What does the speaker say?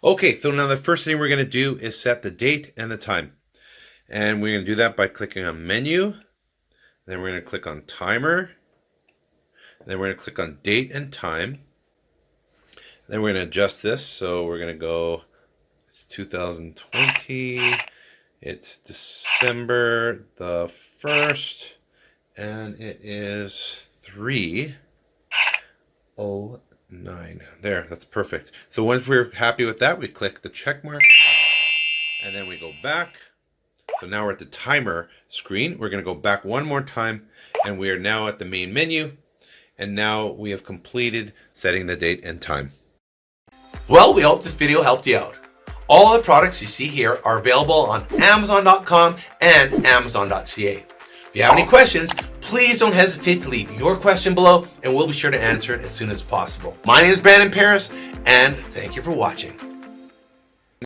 Okay, so now the first thing we're going to do is set the date and the time. And we're going to do that by clicking on Menu. Then we're going to click on Timer. Then we're going to click on Date and Time. Then we're going to adjust this. So we're going to go, it's 2020. It's December the 1st. And it is 3:09. There, that's perfect. So once we're happy with that, we click the check mark. And then we go back. So now we're at the timer screen. We're going to go back one more time. And we are now at the main menu. And now we have completed setting the date and time. Well, we hope this video helped you out. All the products you see here are available on Amazon.com and Amazon.ca. If you have any questions, please don't hesitate to leave your question below and we'll be sure to answer it as soon as possible. My name is Brandon Paris and thank you for watching.